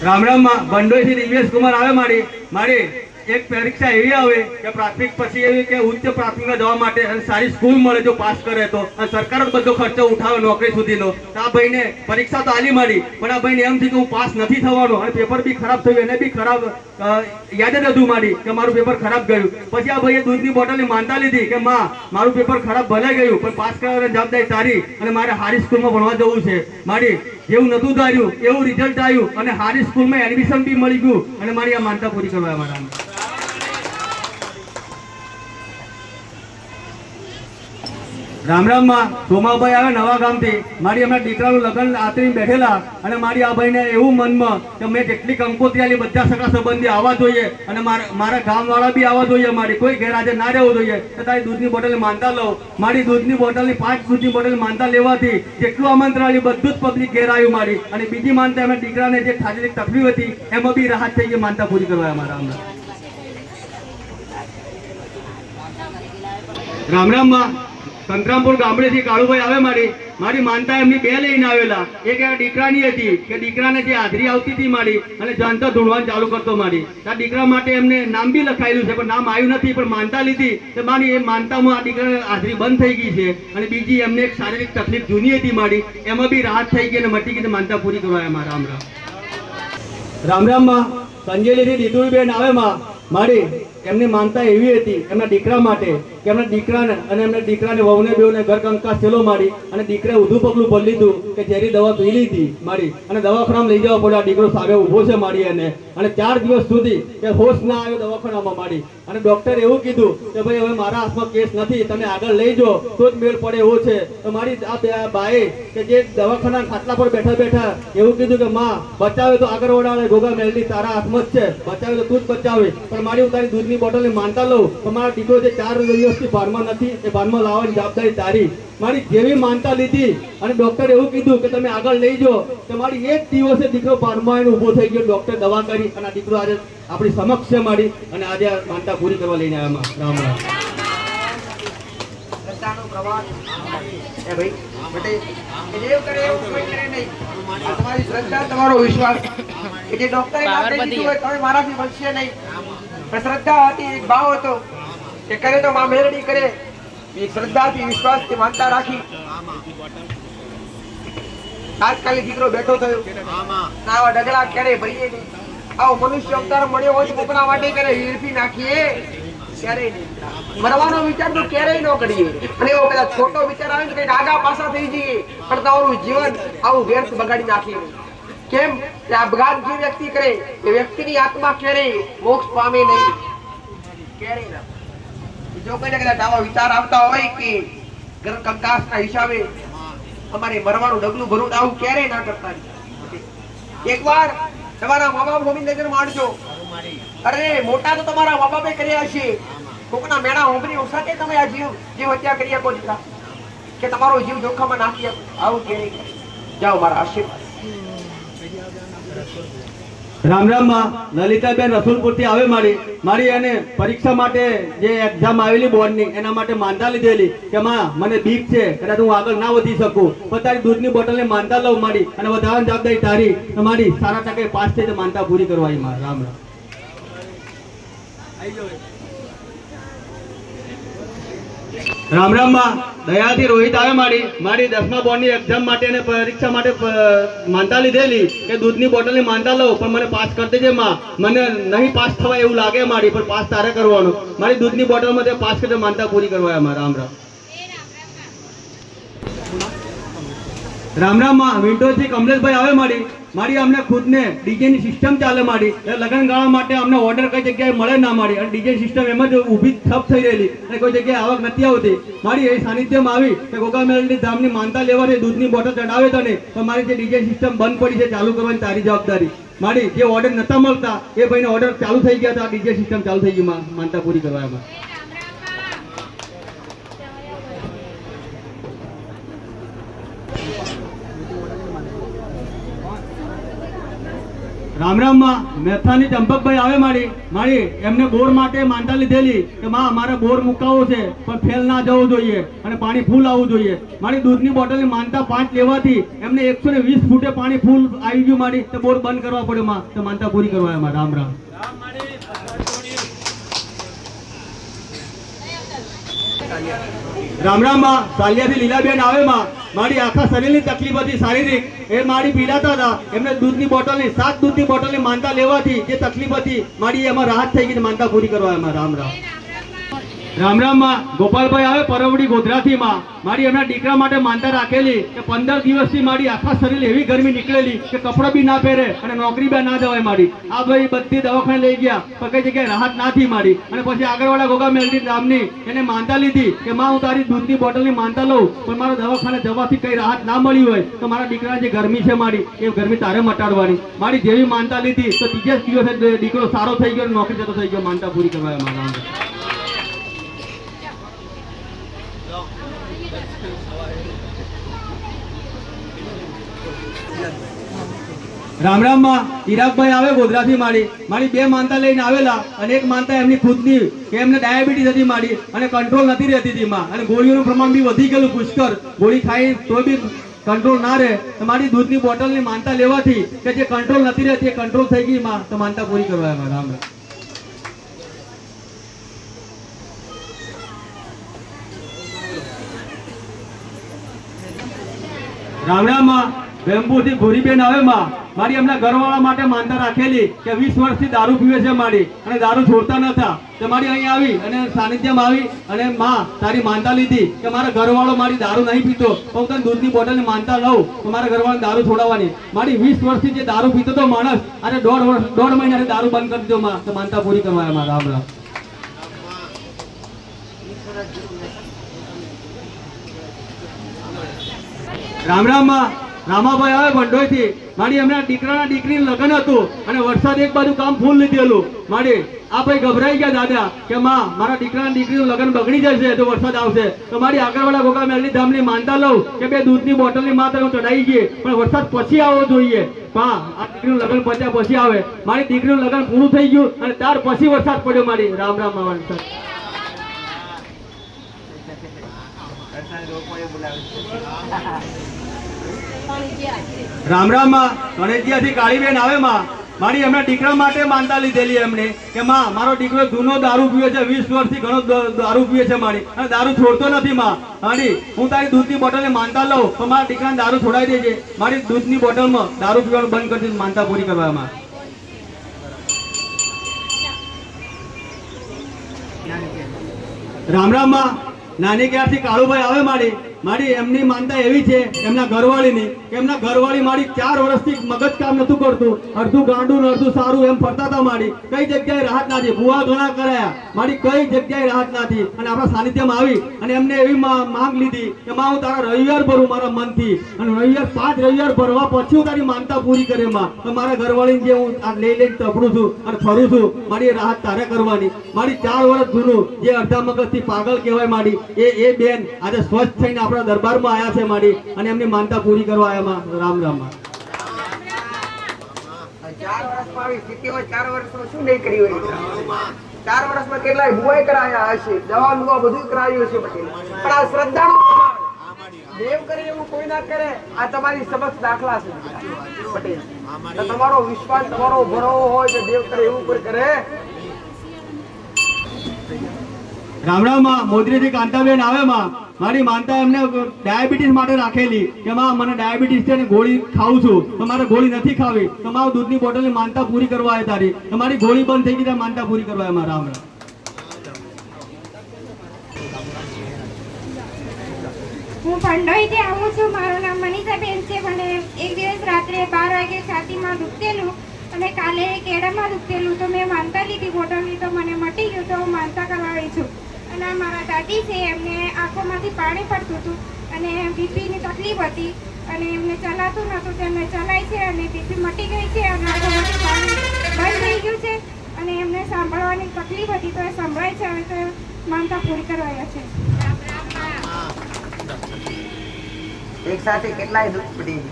રામ રામ માં બંડોઈથી દિવ્યેશ કુમાર આવે મારી એક પરીક્ષા એવી આવે કે પ્રાથમિક પછી એવી કે ઉચ્ચ પ્રાથમિકમાં જવા માટે અને સારી સ્કૂલ મળે જો પાસ કરે તો, અને સરકાર જ બધો ખર્ચો ઉઠાવે નોકરી સુધીનો. આ ભાઈને પરીક્ષા તો આલી મારી, પણ આ ભાઈને એમ થયું કે હું પાસ નથી થવાનો અને પેપર બી ખરાબ થયું, એને બી ખરાબ યાદ જ હતું મારી કે મારું પેપર ખરાબ ગયું. પછી આ ભાઈએ દૂધની બોટલની માનતા લીધી કે માં મારું પેપર ખરાબ ભલે ગયું પણ પાસ કરવાની જવાબદારી તારી, અને મારે સારી સ્કૂલમાં ભણવા જવું છે. મારી જેવું નતું ધાર્યું એવું રિઝલ્ટ આવ્યું અને સારી સ્કૂલમાં એડમિશન બી મળી ગયું, અને મારી આ માનતા પૂરી કરવા મારા. રામ રામ માં સોમાભાઈ આવે નવા ગામથી મારી એમના દીકરાનું લગ્ન આતરી બેઠેલા, અને મારી આ ભાઈને એવું મનમાં કે મેં જેટલી કંકોત્રી આલી બધા સગા સંબંધી આવવા જોઈએ અને મારા ગામવાળા બી આવવા જોઈએ, મારી કોઈ ગેરહાજર ના રહેવું જોઈએ. તો તારી દૂધની બોટલની માનતા લઉં. મારી દૂધની બોટલની 5 દૂધની બોટલ માનતા લેવાથી જેટલું આમંત્રણ આવ્યું બધું જ પબ્લિક ઘેર આવ્યું મારી, અને બીજી માનતા એમના દીકરાને જે શારીરિક તકલીફ હતી એમાં બી રાહત થઈ ગઈ માનતા પૂરી કરવા મારા. રામ રામ માં સંતરામપુર ગામડેથી કાળુભાઈ આવે મારી માનતા એમની 2 લઈને આવેલા. એક દીકરાની હતી કે દીકરાને જે હાજરી આવતી હતી મારી અને જાણતા ધૂણવાનું ચાલુ કરતો મારી. આ દીકરા માટે એમને નામ બી લખાયેલું છે પણ નામ આવ્યું નથી, પણ માનતા લીધી કે મારી એ માનતામાં આ દીકરાને હાજરી બંધ થઈ ગઈ છે. અને બીજી એમને એક શારીરિક તકલીફ જૂની હતી મારી, એમાં બી રાહત થઈ ગઈ અને મટી ગઈ, માનતા પૂરી કરવા મારા. રામ રામ માં સંજયલીથી દીતુડીબેન આવે મારી એમની માનતા એવી હતી એમના દીકરા માટે કે એમના દીકરાને અને એમના દીકરાને વહુને બેઉને ઘર કંકાસ ચેલો મારી, અને દીકરાએ ઊંધું પગલું ભરી લીધું કે ઝેરી દવા પી લીધી મારી, અને દવાખાનામાં લઈ જવા પડ્યો. આ દીકરો સામે ઊભો છે મારી એને, અને 4 દિવસ સુધી કે હોશ ના આવ્યો દવાખાનામાં મારી, અને ડોક્ટરે એવું કીધું કે ભાઈ હવે મારા હાથમાં કેસ નથી, તમે આગળ લઈ જાઓ તો જ મેળ પડે એવો છે. તો મારી આ બાએ કે જે દવાખાના ખાટલા પર બેઠા બેઠા એવું કીધું કે માં બચાવે તો આગળ વડાવે, ગોગા મેલડી તારા હાથમાં જ છે, બચાવે તો તું જ બચાવે. પણ મારી હું તારી દૂધની બોટલની માનતા લઉં તો મારા દીકરો જે 4 દિવસથી ભાનમાં નથી એ ભાનમાં લાવવાની જવાબદારી તારી. મારી જેવી માનતા લીધી અને ડોક્ટરે એવું કીધું કે તમે આગળ લઈ જાઓ, તો મારી 1 દિવસે દીકરો ભાનમાં આવીને ઊભો થઈ ગયો. ડોક્ટર દવા કરી અને આ દીકરો આજે આપણી સમક્ષ છે મારી, અને આજે આ માનતા પૂરી કરવા લઈને આવ્યા. રામ રામ. તમારી શ્રદ્ધા તમારો વિશ્વાસ કે જે ડોક્ટરે કીધું હોય તમે મારાથી બચશે નહીં, પણ શ્રદ્ધા હતી, એક ભાવ હતો કે કરે તો માં મેલડી કરે. એ શ્રદ્ધાથી વિશ્વાસથી માનતા રાખી તાત્કાલિક દીકરો બેઠો થયો. આવા ડગલા ક્યારે ભરીએ નહીં, આવો મનુષ્ય અવતાર મળ્યો હોય તો કોકના માટે ક્યારે હીરફી નાખીએ ક્યારેય નહીં. મરવાનો વિચાર તો ક્યારેય ન કરીએ, અને એવો કદાચ ખોટો વિચાર આવે તો કઈક આગા પાછા થઈ જઈએ, પણ તમારું જીવન આવું વ્યર્થ બગાડી નાખીએ. કેમ કે આપઘાત જે વ્યક્તિ કરે એ વ્યક્તિની આત્મા ક્યારેય મોક્ષ પામે નહીં, ક્યારેય ના. જો કોઈને કદાચ આવા વિચાર આવતા હોય કે ઘર કંકાસના હિસાબે અમારે મરવાનું ડગલું ભરવું, આવું ક્યારેય ના કરતા. એકવાર તમારા મા બાપ હોમી નજર માંડજો. અરે મોટા તો તમારા મા બાપે કર્યા છે, કોકના મેળા હોંભરી સાથે તમે આ જીવ હત્યા કરી શકો દીકરા, કે તમારો જીવ જોખમમાં નાખી શકો, આવું ક્યારેય જાઓ. મારા આશીર્વાદ. રામ રામ માં લલિતાબેન રસુલપુરથી આવે મારી એને પરીક્ષા માટે જે એક્ઝામ આવેલી બોર્ડની એના માટે માનતા લીધેલી કે માં મને બીક છે, કદાચ હું આગળ ના વધી શકું, પણ તારી દૂધની બોટલને માનતા લઉં મારી, અને વધારાની જવાબદારી તારી. મારી સારા ટકે પાસ થઈ તો માનતા પૂરી કરવાની મારે. રામ રામ. રામ રામ માં દયાથી રોહિત આવે મારી 10મા બોર્ડની એક્ઝામ માટે અને પરીક્ષા માટે માનતા લીધેલી કે દૂધની બોટલની માનતા લઉં પણ મને પાસ કરી દેજે માં, મને નહીં પાસ થવા એવું લાગે મારી, પણ પાસ તારે કરવાનું. મારી દૂધની બોટલમાં તે પાસ કરી માનતા પૂરી કરવા મારા. રામ રામ. રામ રામ માં વિન્ડોઝથી કમલેશભાઈ આવે મારી અમને ખુદને ડીજેની સિસ્ટમ ચાલે મારી, લગ્ન ગાળા માટે અમને ઓર્ડર કઈ જગ્યાએ મળે ના મારી, અને ડીજે સિસ્ટમ એમ જ ઊભી ઠપ થઈ રહેલી અને કોઈ જગ્યાએ આવક નથી આવતી. મારી એ સાનિધ્યમાં આવી કે ગોગા મેલડી ધામની માનતા લેવાની દૂધની બોટલ ચડાવે તને, પણ મારી જે ડીજે સિસ્ટમ બંધ પડી છે ચાલુ કરવાની તારી જવાબદારી. મારી જે ઓર્ડર નતા મળતા એ ભાઈને ઓર્ડર ચાલુ થઈ ગયા હતા, ડીજે સિસ્ટમ ચાલુ થઈ ગઈ માનતા પૂરી કરવા એમાં. રામ રામ માં મેથાની ચંપકભાઈ આવે મારી એમને બોર માટે માનતા લીધેલી કે માં અમારે બોર મુકાવવો છે પણ ફેલ ના જવું જોઈએ અને પાણી ફૂલ આવવું જોઈએ. મારી દૂધની બોટલની માનતા 5 લેવાથી એમને 120 ફૂટે પાણી ફૂલ આવી ગયું મારી તો બોર બંધ કરવા પડ્યો માં તો માનતા પૂરી કરવા એમાં. રામ રામ. રામ રામ માં સાલિયાથી લીલાબેન આવે માં મારી આખા શરીરની તકલીફ હતી શારીરિક એ મારી પીડાતા હતા એમને દૂધની બોટલની 7 દૂધની બોટલની માનતા લેવાથી જે તકલીફ હતી મારી એમાં રાહત થઈ ગઈ માનતા પૂરી કરવા એમાં. રામ રામ. રામ રામ માં ગોપાલભાઈ આવે પરવડી ગોધરાથી માં મારી એમના દીકરા માટે માનતા રાખેલી કે 15 દિવસથી મારી આખા શરીર એવી ગરમી નીકળેલી કે કપડાં બી ના પહેરે અને નોકરી બી ના જવાય મારી. આ ભાઈ બધી દવાખાને લઈ ગયા પણ કઈ જગ્યાએ રાહત ના થઈ મારી અને પછી આગળવાળા ગોગા મેલડી નામની એને માનતા લીધી કે માં હું તારી દૂધની બોટલની માનતા લઉં પણ મારા દવાખાને જવાથી કઈ રાહત ના મળી હોય તો મારા દીકરાને જે ગરમી છે મારી એ ગરમી તારે મટાડવાની. મારી જેવી માનતા લીધી તો ત્રીજા દિવસે દીકરો સારો થઈ ગયો નોકરી જતો થઈ ગયો માનતા પૂરી કરવા એમાં. રામ રામ માં ઈરાકભાઈ આવે ગોધરાથી મારી 2 માનતા લઈને આવેલા અને એક માનતા એમની ખુદની કે એમને ડાયાબિટીસ હતી મારી અને કંટ્રોલ નથી રહેતી હતી માં અને ગોળીઓનું પ્રમાણ બી વધી ગયેલું પુષ્કળ ગોળી ખાઈ તો બી કંટ્રોલ ના રહે તો મારી દૂધની બોટલની માનતા લેવાથી કે જે કંટ્રોલ નથી રહેતી એ કંટ્રોલ થઈ ગઈ માં તો માનતા પૂરી કરવા એમાં. રામ રામ. રામ રામ માં બેમ્બુથી ભૂરીબેન આવે માં મારી એમના ઘરવાળા માટે માનતા રાખેલી કે 20 વર્ષથી દારૂ પીવે છે મારી અને દારૂ છોડતા નતા તો મારી અહીં આવી અને સાનિધ્યમાં આવી અને માં તારી માનતા લીધી કે મારા ઘરવાળો મારી દારૂ નહીં પીતો હું તને દૂધની બોટલની માનતા લઉં તો મારા ઘરવાળાને દારૂ છોડાવવાની. મારી 20 વર્ષથી જે દારૂ પીતો તો માણસ અને 1.5 મહિનાથી દારૂ બંધ કરી દીધો માં તો માનતા પૂરી કરવા એમાં. રામ રામ. રામ રામ માં રામાભાઈ આવે ભંડોઈથી મારી એમના દીકરાના દીકરીનું લગ્ન હતું અને વરસાદ એક બાજુ કામ ફૂલ લીધેલું મારી આ ભાઈ ગભરાઈ ગયા દાદા કે માં મારા દીકરાના દીકરીનું લગ્ન બગડી જશે તો વરસાદ આવશે તો મારી આગળવાળા ગોગા મેલની ધામની માનતા લઉં કે 2 દૂધની બોટલની માતા હું ચડાઈ ગઈ પણ વરસાદ પછી આવવો જોઈએ. હા આ દીકરીનું લગ્ન પત્યા પછી આવે મારી દીકરીનું લગ્ન પૂરું થઈ ગયું અને ત્યાર પછી વરસાદ પડ્યો મારી. રામ રામ માં. રામ રામ માં ગણેશજીયાથી કાળીબેન આવે માં મારી એમના દીકરા માટે માનતા લીધેલી એમને કે માં મારો દીકરો જૂનો દારૂ પીવે છે 20 વર્ષથી ઘણો દારૂ પીવે છે મારી અને દારૂ છોડતો નથી માં મારી હું તારી દૂધની બોટલને માનતા લઉં તો મારા દીકરાને દારૂ છોડાવી દેજે મારી દૂધની બોટલમાં દારૂ પીવાનું બંધ કરી દીધું માનતા પૂરી કરવામાં. રામ રામ માં નાની ક્યારથી કાળુભાઈ આવે મારી એમની માનતા એવી છે એમના ઘરવાળીની કે એમના ઘરવાળી મારી 4 વર્ષથી મગજ કામ નતું કરતું અડધું ગાંડું ને અડધું સારું એમ ફરતા હતા મારી કઈ જગ્યાએ રાહત નથી ભૂવા ઘણા કરાયા મારી કઈ જગ્યાએ રાહત નથી અને આપણા સાનિધ્યમાં આવી અને એમને એવી માંગ લીધી કે માં હું તારા રવિવાર ભરું મારા મનથી અને રવિવાર 5 રવિવાર ભરવા પછી હું તારી માનતા પૂરી કરે માં તો મારા ઘરવાળીને જે હું આ લઈ લઈને તપડું છું અને ફરું છું મારી રાહત તારે કરવાની. મારી 4 વર્ષ જૂનું જે અડધા મગજથી પાગલ કહેવાય મારી એ બેન આજે સ્વસ્થ થઈને આપણા દરબારમાં આવ્યા છે મારી અને એમની માનતા પૂરી કરવા આવ્યા માં. રામ રામ. 4 વર્ષમાં આવી સ્થિતિમાં 4 વર્ષમાં શું નહીં કર્યું હોય 4 વર્ષમાં કેટલાય ભુવાઈ કરાયા હશે દવા મુવા બધું કરાવ્યું હશે પટેલ પણ આ શ્રદ્ધાનું દેવ કરે એવું કોઈ ના કરે. આ તમારી સમક્ષ દાખલા છે પટેલ તો તમારો વિશ્વાસ તમારો ભરોવો હોય કે દેવ કરે એવું કોઈ કરે. રામ રામ માં મોદરીથી કાંતાબેન આવે માં મારી માનતા એમને ડાયાબિટીસ માટે રાખેલી કે માં મને ડાયાબિટીસ છે ને ગોળી ખાઉં છું તો મારે ગોળી નથી ખાવી તો મારું દૂધની બોટલની માનતા પૂરી કરવા આવે તારી તો મારી ગોળી બંધ થઈ ગઈ તો માનતા પૂરી કરવા એમાં. રામ રામ. હું ભંડોઈથી આવું છું. મારું નામ મનીષાબેન છે. મને એક દિવસ રાત્રે 12 વાગે છાતીમાં દુખતેલું અને કાલે કેળામાં દુખતેલું તો મેં માનતા લીધી બોટલની તો મને મટી ગયું તો હું માનતા કરાવી છું. અને મારા દાદી છે એમને આંખોમાંથી પાણી પડતું હતું અને બીપીની તકલીફ હતી અને એમને ચલાતું નહોતું તેમને ચલાય છે અને બીપી મટી ગઈ છે અને આંખોમાંથી પાણી બંધ થઈ ગયું છે અને એમને સાંભળવાની તકલીફ હતી તો એ સંભળાય છે. હવે તો માનતા પૂરી કરવાયા છે. એક સાથે કેટલાય દુઃખ પડી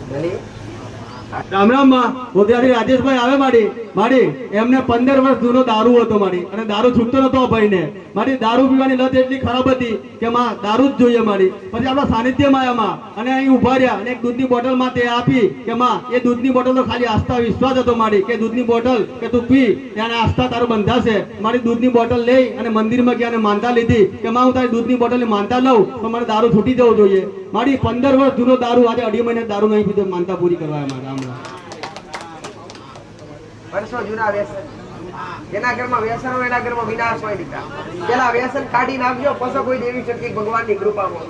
ભલે રામ રામ માં હું ત્યાંથી રાજેશભાઈ આવે માડી એમને 15 વર્ષ જૂનો દારૂ હતો માડી અને દારૂ છૂટતો નતો ભાઈને માડી દારૂ પીવાની લત એટલી ખરાબ હતી કે માં દારૂ જ જોઈએ માડી પછી આપણા સાનિધ્યમાં આવ્યા માં અને અહીં ઉભા રહ્યા અને એક દૂધની બોટલ માં તે આપી કે માં એ દૂધની બોટલ તો ખાલી આસ્થા વિશ્વાસ હતો માડી કે દૂધની બોટલ કે તું પી ત્યાં આસ્થા તારું બંધાશે મારી દૂધની બોટલ લઈ અને મંદિરમાં ગયા અને માનતા લીધી કે માં હું તારી દૂધની બોટલની માનતા લઉં તો મને દારૂ છૂટી જવું જોઈએ મારી 15 વર્ષ જૂનો દારૂ આજે 2.5 મહિને દારૂ નહીં પીધો માનતા પૂરી કરવા રામ રામ વર્ષો જૂના વ્યસન જેના ઘરમાં વ્યસન હોય એના ઘરમાં વિનાશ હોય દીકરા પેલા વ્યસન કાઢી નાખજો પછી કોઈ દેવી શક્તિ ભગવાનની કૃપામાં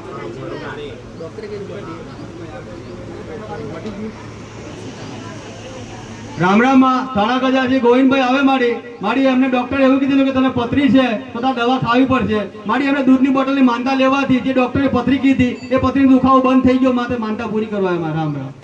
રામ રામ માં સાડા ગજાથી ગોવિંદભાઈ આવે માડી એમને ડોક્ટરે એવું કીધું કે તને પથરી છે તો તાર દવા ખાવી પડશે માડી એમને દૂધની બોટલની માનતા લેવાથી જે ડોક્ટરે પથરી કીધી એ પથરીનો દુખાવો બંધ થઈ ગયો માતે માનતા પૂરી કરવા એમાં રામ રામ